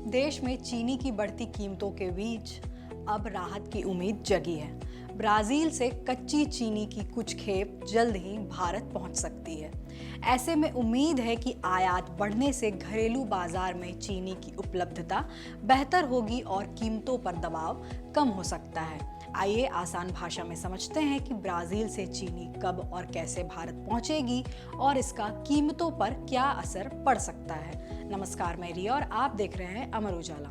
देश में चीनी की बढ़ती कीमतों के बीच अब राहत की उम्मीद जगी है। ब्राजील से कच्ची चीनी की कुछ खेप जल्द ही भारत पहुंच सकती है। ऐसे में उम्मीद है कि आयात बढ़ने से घरेलू बाजार में चीनी की उपलब्धता बेहतर होगी और कीमतों पर दबाव कम हो सकता है। आइए आसान भाषा में समझते हैं कि ब्राजील से चीनी कब और कैसे भारत पहुंचेगी और इसका कीमतों पर क्या असर पड़ सकता है। नमस्कार, मैं रिया और आप देख रहे हैं अमर उजाला।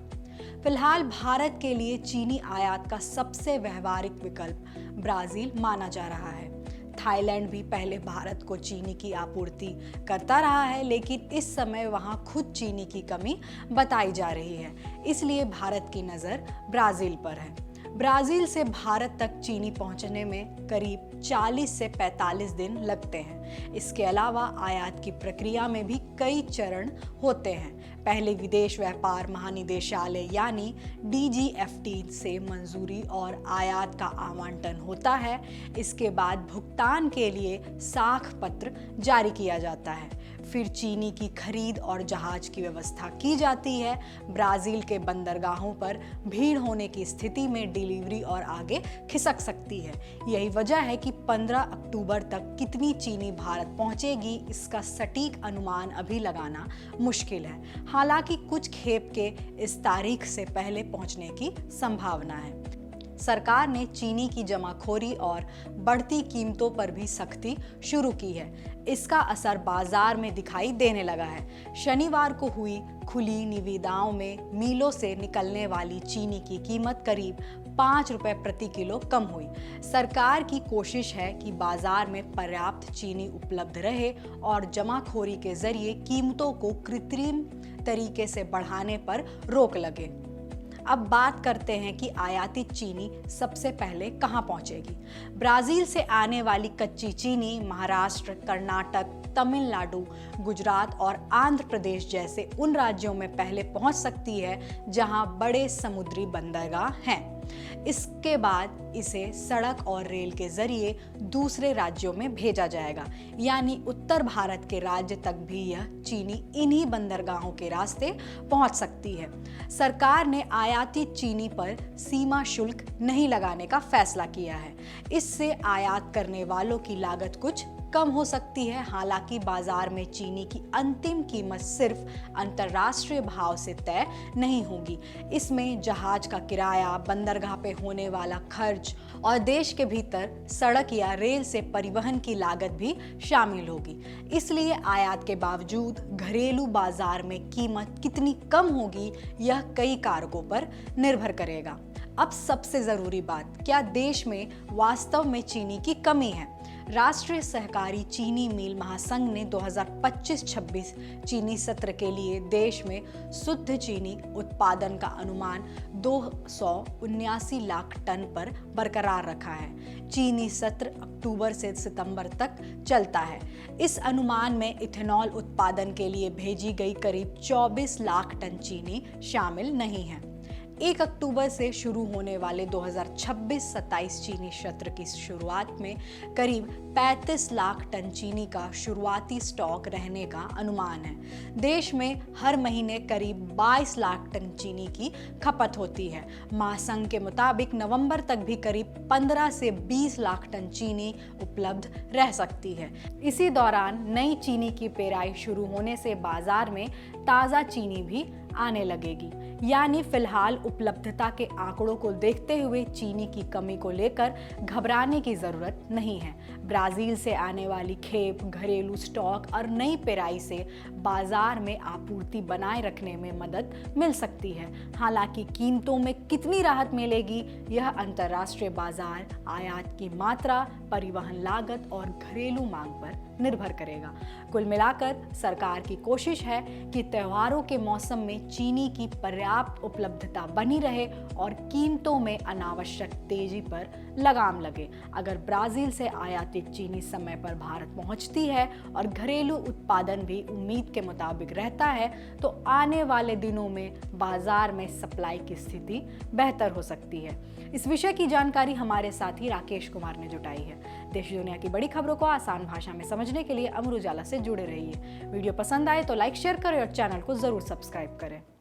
फिलहाल भारत के लिए चीनी आयात का सबसे व्यावहारिक विकल्प ब्राजील माना जा रहा है। थाईलैंड भी पहले भारत को चीनी की आपूर्ति करता रहा है, लेकिन इस समय वहां खुद चीनी की कमी बताई जा रही है, इसलिए भारत की नज़र ब्राजील पर है। ब्राजील से भारत तक चीनी पहुंचने में करीब 40 से 45 दिन लगते हैं। इसके अलावा आयात की प्रक्रिया में भी कई चरण होते हैं। पहले विदेश व्यापार महानिदेशालय यानी DGFT से मंजूरी और आयात का आवंटन होता है। इसके बाद भुगतान के लिए साख पत्र जारी किया जाता है। फिर चीनी की खरीद और जहाज की व्यवस्था की जाती है। ब्राजील के बंदरगाहों पर भीड़ होने की स्थिति में डिलीवरी और आगे खिसक सकती है। यही वजह है कि 15 अक्टूबर तक कितनी चीनी भारत पहुंचेगी, इसका सटीक अनुमान अभी लगाना मुश्किल है। हालांकि कुछ खेप के इस तारीख से पहले पहुंचने की संभावना है। सरकार ने चीनी की जमाखोरी और बढ़ती कीमतों पर भी सख्ती शुरू की है। इसका असर बाजार में दिखाई देने लगा है। शनिवार को हुई खुली निविदाओं में मिलों से निकलने वाली चीनी की कीमत करीब 5 रुपए प्रति किलो कम हुई। सरकार की कोशिश है कि बाजार में पर्याप्त चीनी उपलब्ध रहे और जमाखोरी के जरिए कीमतों को कृत्रिम तरीके से बढ़ाने पर रोक लगे। अब बात करते हैं कि आयातित चीनी सबसे पहले कहां पहुंचेगी। ब्राजील से आने वाली कच्ची चीनी महाराष्ट्र, कर्नाटक, तमिलनाडु, गुजरात और आंध्र प्रदेश जैसे उन राज्यों में पहले पहुंच सकती है जहां बड़े समुद्री बंदरगाह हैं। इसके बाद इसे सड़क और रेल के जरिए दूसरे राज्यों में भेजा जाएगा, यानी उत्तर भारत के राज्य तक भी यह चीनी इन्हीं बंदरगाहों के रास्ते पहुंच सकती है। सरकार ने आयातित चीनी पर सीमा शुल्क नहीं लगाने का फैसला किया है। इससे आयात करने वालों की लागत कुछ कम हो सकती है। हालांकि बाजार में चीनी की अंतिम कीमत सिर्फ अंतर्राष्ट्रीय भाव से तय नहीं होगी। इसमें जहाज का किराया, बंदरगाह पे होने वाला खर्च और देश के भीतर सड़क या रेल से परिवहन की लागत भी शामिल होगी। इसलिए आयात के बावजूद घरेलू बाजार में कीमत कितनी कम होगी, यह कई कारकों पर निर्भर करेगा। अब सबसे जरूरी बात, क्या देश में वास्तव में चीनी की कमी है? राष्ट्रीय सहकारी चीनी मिल महासंघ ने 2025-26 चीनी सत्र के लिए देश में शुद्ध चीनी उत्पादन का अनुमान 279 लाख टन पर बरकरार रखा है। चीनी सत्र अक्टूबर से सितंबर तक चलता है। इस अनुमान में इथेनॉल उत्पादन के लिए भेजी गई करीब 24 लाख टन चीनी शामिल नहीं है। 1 अक्टूबर से शुरू होने वाले 2026-27 चीनी सत्र की शुरुआत में करीब 35 लाख टन चीनी का शुरुआती स्टॉक रहने का अनुमान है। देश में हर महीने करीब 22 लाख टन चीनी की खपत होती है। महासंघ के मुताबिक नवंबर तक भी करीब 15 से 20 लाख टन चीनी उपलब्ध रह सकती है। इसी दौरान नई चीनी की पेराई शुरू होने से बाजार में ताज़ा चीनी भी आने लगेगी। यानी फिलहाल उपलब्धता के आंकड़ों को देखते हुए चीनी की कमी को लेकर घबराने की जरूरत नहीं है। ब्राजील से आने वाली खेप, घरेलू स्टॉक और नई पेराई से बाजार में आपूर्ति बनाए रखने में मदद मिल सकती है। हालांकि कीमतों में कितनी राहत मिलेगी, यह अंतर्राष्ट्रीय बाजार, आयात की मात्रा, परिवहन लागत और घरेलू मांग पर निर्भर करेगा। कुल मिलाकर सरकार की कोशिश है कि त्योहारों के मौसम में चीनी की पर्याप्त उपलब्धता बनी रहे और कीमतों में अनावश्यक तेजी पर लगाम लगे। अगर ब्राजील से आयातित चीनी समय पर भारत पहुंचती है और घरेलू उत्पादन भी उम्मीद के मुताबिक रहता है, तो आने वाले दिनों में बाजार में सप्लाई की स्थिति बेहतर हो सकती है। इस विषय की जानकारी हमारे साथी राकेश कुमार ने जुटाई है। देश दुनिया की बड़ी खबरों को आसान भाषा में समझने के लिए अमर उजाला से जुड़े रहिए। वीडियो पसंद आए तो लाइक, शेयर करें और चैनल को जरूर सब्सक्राइब करें।